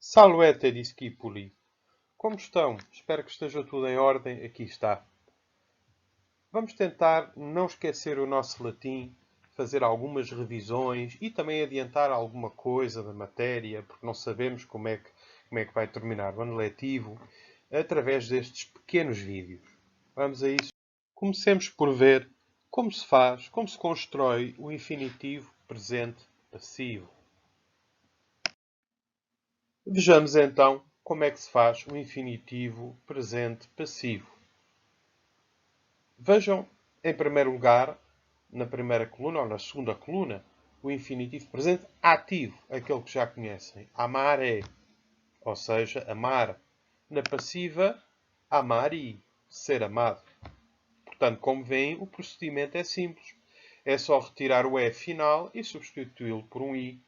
Salve discipuli! Como estão? Espero que esteja tudo em ordem. Aqui está. Vamos tentar não esquecer o nosso latim, fazer algumas revisões e também adiantar alguma coisa da matéria, porque não sabemos como é que vai terminar o ano letivo, através destes pequenos vídeos. Vamos a isso. Comecemos por ver como se faz, como se constrói o infinitivo presente passivo. Vejamos então como é que se faz o infinitivo presente passivo. Vejam, em primeiro lugar, na primeira coluna ou na segunda coluna, o infinitivo presente ativo, aquele que já conhecem. Amare, ou seja, amar. Na passiva, amari, ser amado. Portanto, como veem, o procedimento é simples. É só retirar o E final e substituí-lo por um I.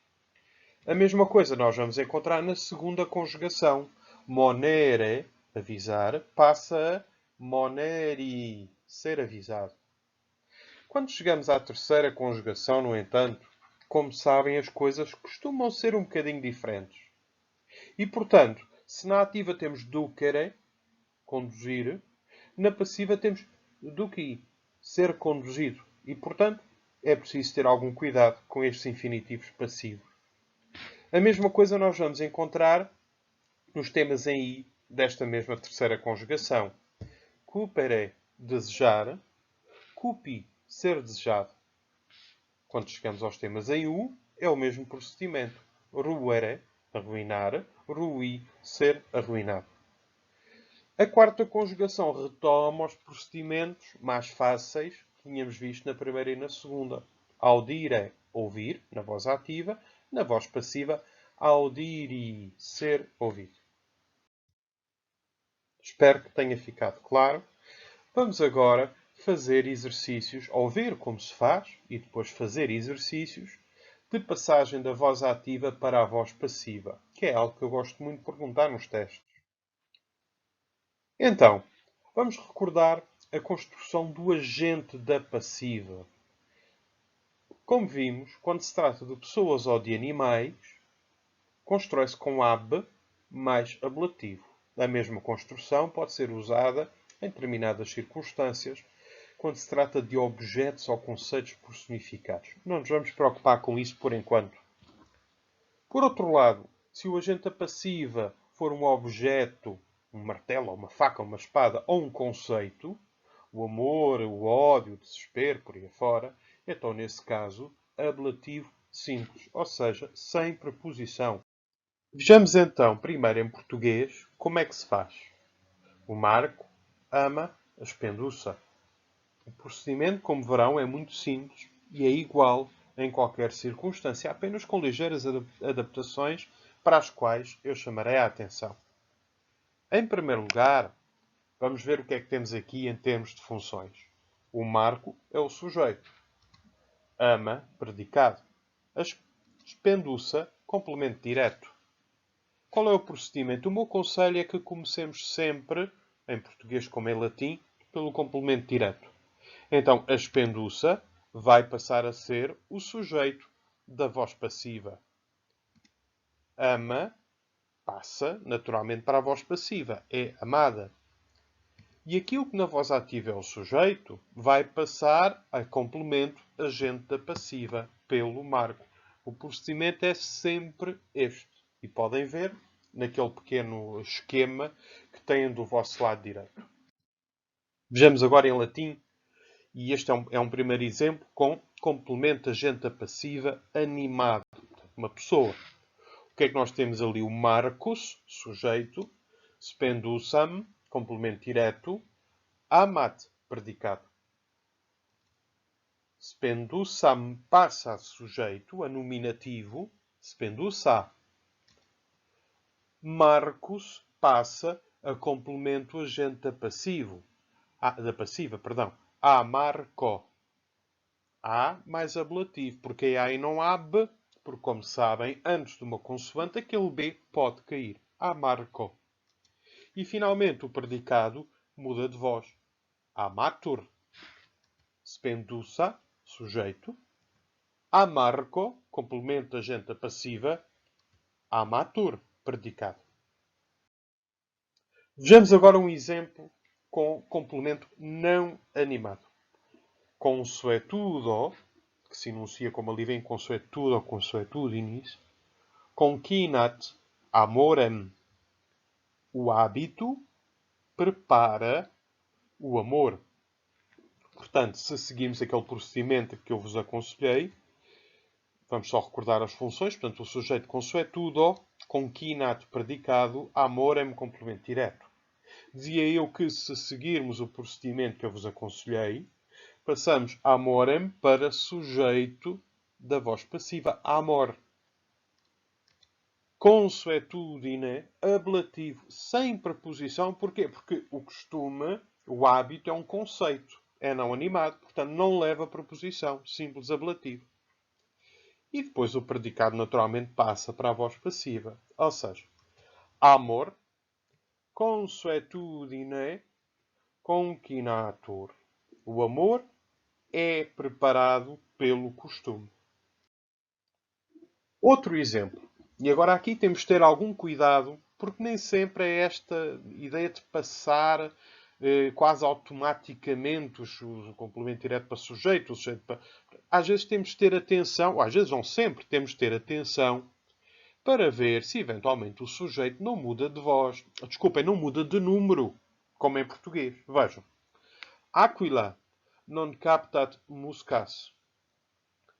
A mesma coisa nós vamos encontrar na segunda conjugação. Monere, avisar, passa a moneri, ser avisado. Quando chegamos à terceira conjugação, no entanto, como sabem, as coisas costumam ser um bocadinho diferentes. E, portanto, se na ativa temos ducere, conduzir, na passiva temos duci, ser conduzido. E, portanto, é preciso ter algum cuidado com estes infinitivos passivos. A mesma coisa nós vamos encontrar nos temas em I desta mesma terceira conjugação. Cupere, desejar. Cupi, ser desejado. Quando chegamos aos temas em U, é o mesmo procedimento. Ruere, arruinar. Rui, ser arruinado. A quarta conjugação retoma os procedimentos mais fáceis que tínhamos visto na primeira e na segunda. Audire, ouvir, na voz ativa. Na voz passiva, audiri, ser ouvido. Espero que tenha ficado claro. Vamos agora fazer exercícios, ou ver como se faz, e depois fazer exercícios de passagem da voz ativa para a voz passiva, que é algo que eu gosto muito de perguntar nos testes. Então, vamos recordar a construção do agente da passiva. Como vimos, quando se trata de pessoas ou de animais, constrói-se com ab mais ablativo. A mesma construção pode ser usada em determinadas circunstâncias, quando se trata de objetos ou conceitos personificados. Não nos vamos preocupar com isso por enquanto. Por outro lado, se o agente passiva for um objeto, um martelo, uma faca, uma espada ou um conceito, o amor, o ódio, o desespero, por aí afora, então nesse caso, ablativo simples, ou seja, sem preposição. Vejamos então, primeiro em português, como é que se faz. O Marco ama a espenduça. O procedimento, como verão, é muito simples e é igual em qualquer circunstância, apenas com ligeiras adaptações para as quais eu chamarei a atenção. Em primeiro lugar, vamos ver o que é que temos aqui em termos de funções. O Marco é o sujeito. Ama, predicado. A espenduça, complemento direto. Qual é o procedimento? O meu conselho é que comecemos sempre, em português como em latim, pelo complemento direto. Então, a espenduça vai passar a ser o sujeito da voz passiva. Ama passa, naturalmente, para a voz passiva. É amada. E aquilo que na voz ativa é o sujeito, vai passar a complemento agente da passiva, pelo Marco. O procedimento é sempre este. E podem ver naquele pequeno esquema que têm do vosso lado direito. Vejamos agora em latim. E este é um primeiro exemplo com complemento agente da passiva animado. Uma pessoa. O que é que nós temos ali? O Marcus, sujeito. Spendusam, complemento direto. Amat, predicado. Spendusam passa a sujeito, a nominativo. Spendusa. Marcus passa a complemento agente da passivo. Da passiva, perdão. A Marco. A mais ablativo, porque há e não há B, porque, como sabem, antes de uma consoante, aquele B pode cair. A Marco. E, finalmente, o predicado muda de voz. Amatur. Spendusa, sujeito. Amarco, complemento da agente passiva. Amatur. predicado. Vejamos agora um exemplo com complemento não animado. Consuetudo, que se enuncia como ali vem consuetudo ou consuetudinis, conquinat amorem. O hábito prepara o amor. Portanto, se seguirmos aquele procedimento que eu vos aconselhei, vamos só recordar as funções. Portanto, o sujeito consuetudo, conquinat predicado, amorem complemento direto. Dizia eu que se seguirmos o procedimento que eu vos aconselhei, passamos amorem para sujeito da voz passiva, amor. Consuetudine, ablativo, sem preposição. Porquê? Porque o costume, o hábito, é um conceito. É não animado, portanto não leva preposição. Simples ablativo. E depois o predicado naturalmente passa para a voz passiva. Ou seja, amor, consuetudine, conquinatur. O amor é preparado pelo costume. Outro exemplo. E agora aqui temos de ter algum cuidado, porque nem sempre é esta ideia de passar quase automaticamente o complemento direto para sujeito, o sujeito para... Às vezes temos de ter atenção, ou às vezes não sempre, temos de ter atenção para ver se eventualmente o sujeito não muda de voz. Desculpem, não muda de número, como em português. Vejam. Aquila non captat muscas.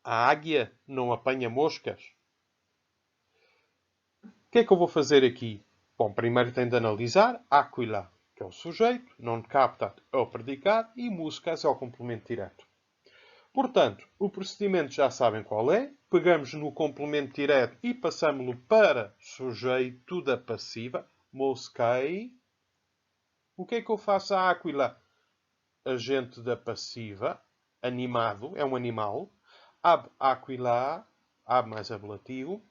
A águia não apanha moscas. O que é que eu vou fazer aqui? Bom, primeiro tenho de analisar aquila, que é o sujeito, non captat é o predicado e muscas é o complemento direto. Portanto, o procedimento já sabem qual é. Pegamos no complemento direto e passamos-lo para sujeito da passiva, mosquei. O que é que eu faço à aquila? Agente da passiva, animado, é um animal. Ab aquila, ab mais ablativo.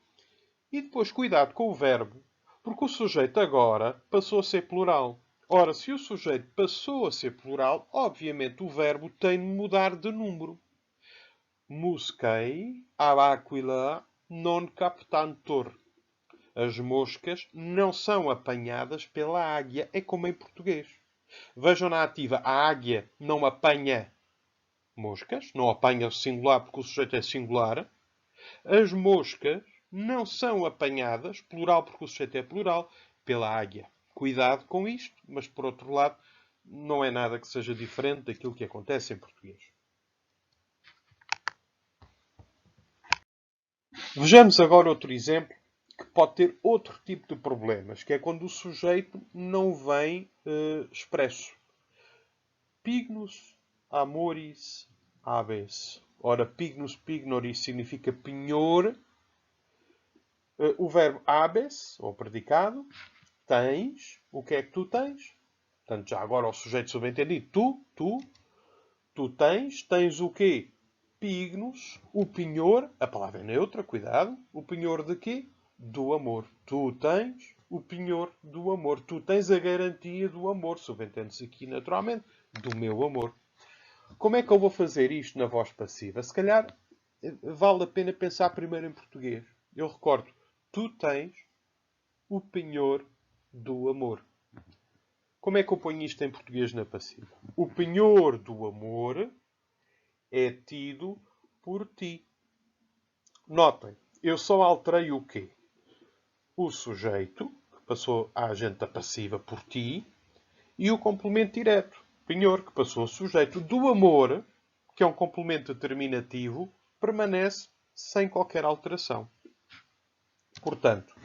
E depois cuidado com o verbo, porque o sujeito agora passou a ser plural. Ora, se o sujeito passou a ser plural, obviamente o verbo tem de mudar de número. Musquei ab aquila non captantur. As moscas não são apanhadas pela águia. É como em português. Vejam na ativa, a águia não apanha moscas, não apanha o singular porque o sujeito é singular. As moscas não são apanhadas, plural porque o sujeito é plural, pela águia. Cuidado com isto, mas por outro lado, não é nada que seja diferente daquilo que acontece em português. Vejamos agora outro exemplo que pode ter outro tipo de problemas, que é quando o sujeito não vem expresso. Pignus amoris habes. Ora, pignus pignoris significa penhor. O verbo habes, ou predicado, tens. O que é que tu tens? Portanto, já agora o sujeito subentendido. Tu tens o quê? Pignus, o penhor, a palavra é neutra, cuidado. O penhor de quê? Do amor. Tu tens o penhor do amor. Tu tens a garantia do amor. Subentende-se aqui, naturalmente, do meu amor. Como é que eu vou fazer isto na voz passiva? Se calhar vale a pena pensar primeiro em português. Eu recordo, tu tens o penhor do amor. Como é que eu ponho isto em português na passiva? O penhor do amor é tido por ti. Notem, eu só alterei o quê? O sujeito, que passou a agente da passiva por ti, e o complemento direto, penhor, que passou a sujeito. Do amor, que é um complemento determinativo, permanece sem qualquer alteração. Portanto,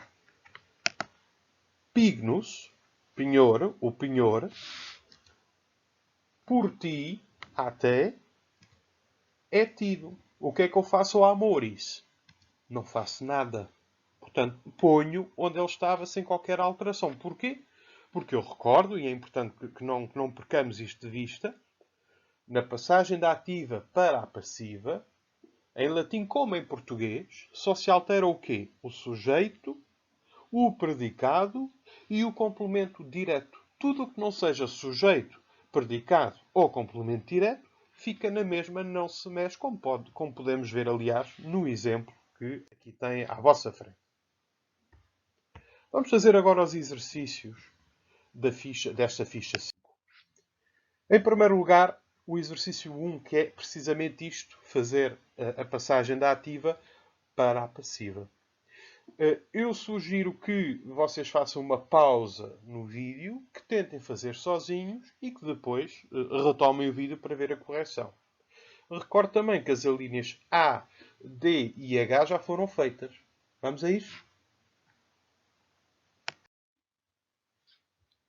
pignus, penhor, o penhor, por ti, até, é tido. O que é que eu faço ao amoris? Não faço nada. Portanto, ponho onde ele estava sem qualquer alteração. Porquê? Porque eu recordo, e é importante que não percamos isto de vista, na passagem da ativa para a passiva, em latim como em português, só se altera o quê? O sujeito, o predicado e o complemento direto. Tudo o que não seja sujeito, predicado ou complemento direto fica na mesma, não se mexe, como podemos ver, aliás, no exemplo que aqui tem à vossa frente. Vamos fazer agora os exercícios desta ficha 5. Em primeiro lugar, o exercício 1, que é precisamente isto, fazer a passagem da ativa para a passiva. Eu sugiro que vocês façam uma pausa no vídeo, que tentem fazer sozinhos e que depois retomem o vídeo para ver a correção. Recordo também que as alíneas A, D e H já foram feitas. Vamos a isso?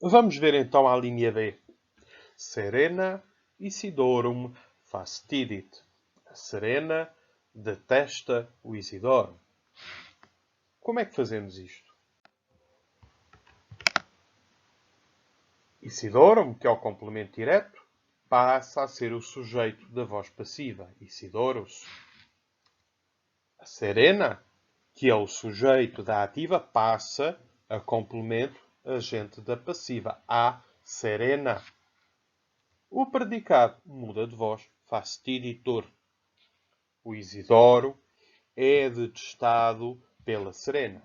Vamos ver então a linha B. Serena Isidorum fastidit. A Serena detesta o Isidoro. Como é que fazemos isto? Isidorum, que é o complemento direto, passa a ser o sujeito da voz passiva. Isidoros. A Serena, que é o sujeito da ativa, passa a complemento agente da passiva. A Serena. O predicado muda de voz. Fastiditor. O Isidoro é detestado pela Serena.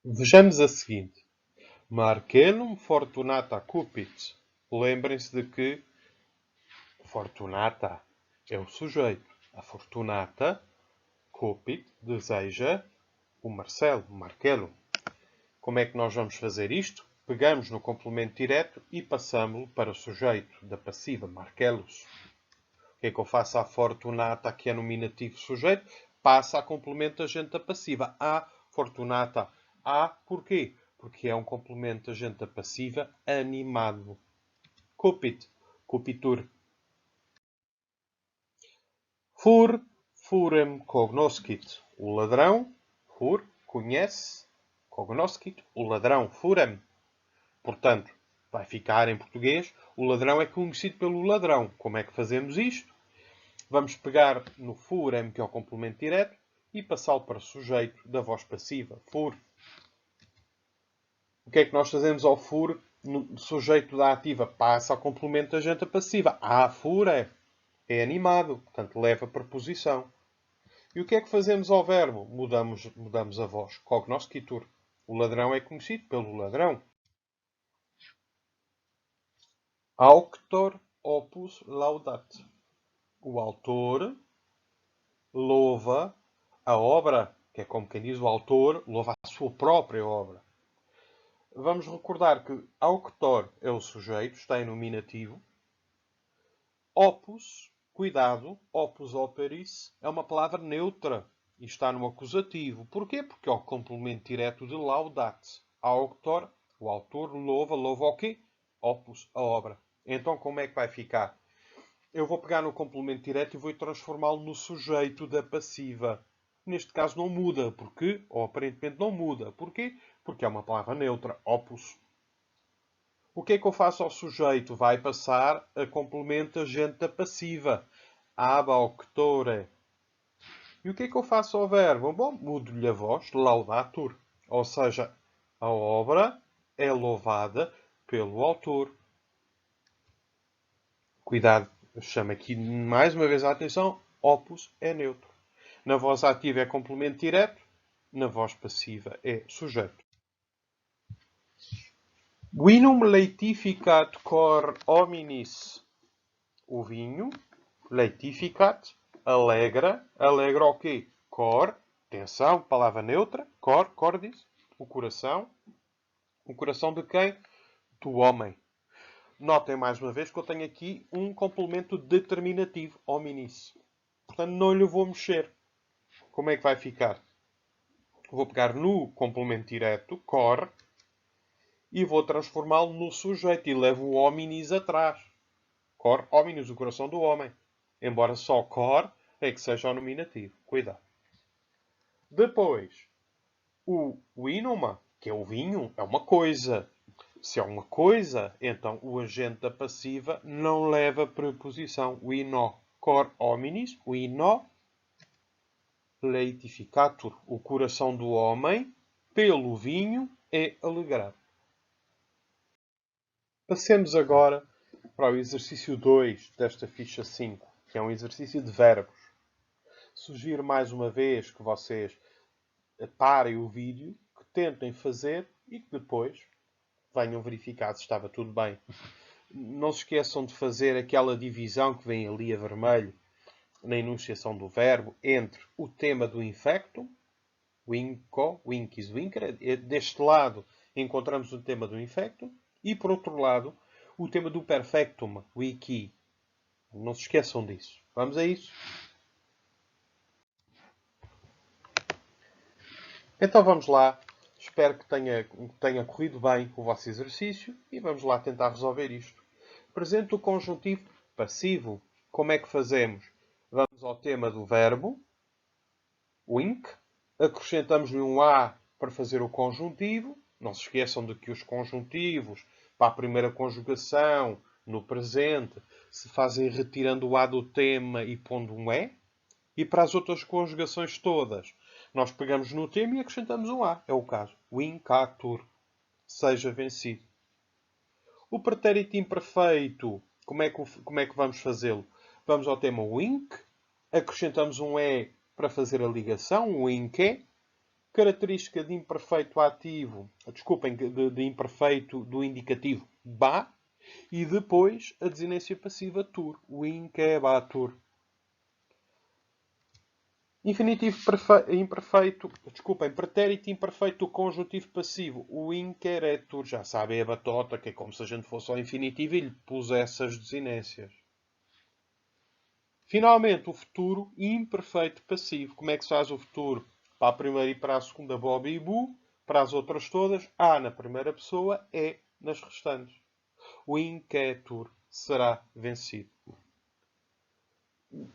Vejamos a seguinte. Marcelum fortunata cupit. Lembrem-se de que fortunata é o sujeito. A fortunata, cupit, deseja o Marcelo, Marcelum. Como é que nós vamos fazer isto? Pegamos no complemento direto e passamos-lo para o sujeito da passiva, Marcelus. O que é que eu faço à fortunata, que é nominativo sujeito? Passa a complemento agente da passiva. A fortunata. A porquê? Porque é um complemento agente da passiva animado. Cupit. Cupitur. Fur. Furem cognoscit. O ladrão. Fur. Conhece. Cognoscit. O ladrão. Furem. Portanto, vai ficar em português. O ladrão é conhecido pelo ladrão. Como é que fazemos isto? Vamos pegar no furem, que é o complemento direto, e passá-lo para o sujeito da voz passiva. Fur. O que é que nós fazemos ao fur no sujeito da ativa? Passa ao complemento agente passiva. A fura é animado, portanto leva preposição. E o que é que fazemos ao verbo? Mudamos a voz. Cognoscitur. O ladrão é conhecido pelo ladrão. Auctor opus laudat. O autor louva a obra, que é como quem diz, o autor louva a sua própria obra. Vamos recordar que auctor é o sujeito, está em nominativo. Opus, cuidado, opus operis, é uma palavra neutra e está no acusativo. Porquê? Porque é o complemento direto de laudat. Auctor, o autor, louva o quê? Opus, a obra. Então como é que vai ficar? Eu vou pegar no complemento direto e vou transformá-lo no sujeito da passiva. Neste caso não muda. Porquê? Ou aparentemente não muda. Porquê? Porque é uma palavra neutra. Opus. O que é que eu faço ao sujeito? Vai passar a complemento agente da passiva. Ab auctore. E o que é que eu faço ao verbo? Bom, mudo-lhe a voz. Laudatur. Ou seja, a obra é louvada pelo autor. Cuidado. Chamo aqui mais uma vez a atenção. Opus é neutro. Na voz ativa é complemento direto. Na voz passiva é sujeito. Vinum laetificat cor hominis. O vinho, laetificat, alegra. Alegra o quê? Cor, atenção, palavra neutra. Cor, cordis, o coração. O coração de quem? Do homem. Notem mais uma vez que eu tenho aqui um complemento determinativo, hominis. Portanto, não lhe vou mexer. Como é que vai ficar? Vou pegar no complemento direto, cor, e vou transformá-lo no sujeito e levo o hominis atrás. Cor, hominis, o coração do homem. Embora só cor é que seja o nominativo. Cuidado. Depois, o winoma, que é o vinho, é uma coisa. Se é uma coisa, então o agente da passiva não leva preposição. Wino, cor hominis, wino, laetificatur. O coração do homem, pelo vinho, é alegrado. Passemos agora para o exercício 2 desta ficha 5, que é um exercício de verbos. Sugiro mais uma vez que vocês parem o vídeo, que tentem fazer e que depois venham verificar se estava tudo bem. Não se esqueçam de fazer aquela divisão que vem ali a vermelho na enunciação do verbo entre o tema do infectum, winco, winkies, winker. Deste lado encontramos o tema do infectum e, por outro lado, o tema do perfectum, wiki. Não se esqueçam disso. Vamos a isso? Então vamos lá. Espero que tenha corrido bem o vosso exercício e vamos lá tentar resolver isto. Apresento o conjuntivo passivo. Como é que fazemos? Vamos ao tema do verbo, wink. Acrescentamos-lhe um A para fazer o conjuntivo. Não se esqueçam de que os conjuntivos, para a primeira conjugação, no presente, se fazem retirando o A do tema e pondo um E. E para as outras conjugações todas, nós pegamos no tema e acrescentamos um A. É o caso. Wincatur. Seja vencido. O pretérito imperfeito, como é que vamos fazê-lo? Vamos ao tema wink. Acrescentamos um E para fazer a ligação. O winke. Característica de imperfeito ativo. Desculpem, de imperfeito do indicativo. Ba. E depois a desinência passiva tur. Winkebatur. Infinitivo imperfeito, desculpem, pretérito imperfeito do conjuntivo passivo. O inqueretur, já sabem, é a batota, que é como se a gente fosse ao infinitivo e lhe pusesse as desinências. Finalmente, o futuro imperfeito passivo. Como é que se faz o futuro? Para a primeira e para a segunda, Bob e Bu. Para as outras todas, A na primeira pessoa, E nas restantes. O inquetur será vencido.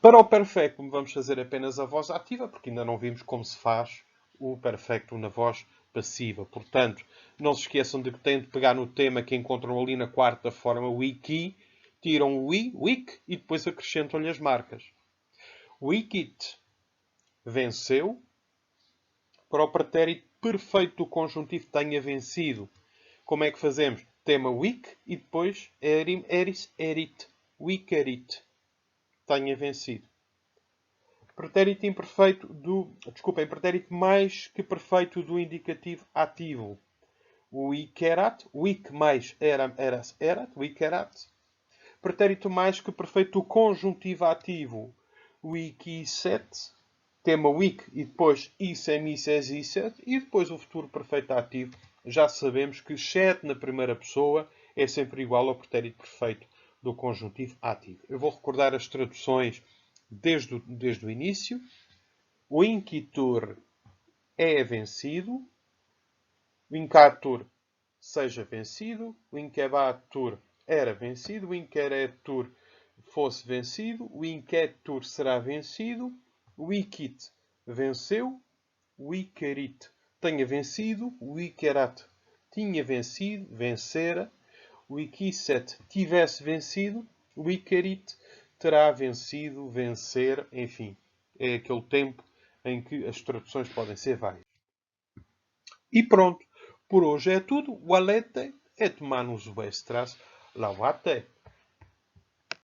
Para o perfectum vamos fazer apenas a voz ativa, porque ainda não vimos como se faz o perfectum na voz passiva. Portanto, não se esqueçam de que têm de pegar no tema que encontram ali na quarta forma, wiki, tiram o i, wick, e depois acrescentam-lhe as marcas. Wikit, venceu. Para o pretérito perfeito do conjuntivo tenha vencido, como é que fazemos? Tema wick e depois erim, eris, erit, wikerit. Tenha vencido. Pretérito imperfeito pretérito mais que perfeito do indicativo ativo. O ikerat, wik mais eras, erat, wikerat. Pretérito mais que perfeito do conjuntivo ativo. O ikiset, tema wik e depois isem, ises, iset. E depois o futuro perfeito ativo. Já sabemos que set na primeira pessoa é sempre igual ao pretérito perfeito do conjuntivo ativo. Eu vou recordar as traduções desde o início. O inquitur é vencido. O incatur seja vencido. O inquebatur era vencido. O inqueretur fosse vencido. O inquetur será vencido. O iquit venceu. O iquerit tenha vencido. O iquerat tinha vencido, vencera. O iquiset tivesse vencido. O iquerit terá vencido, vencer, enfim. É aquele tempo em que as traduções podem ser várias. E pronto. Por hoje é tudo. Walete et manus vestras lavate.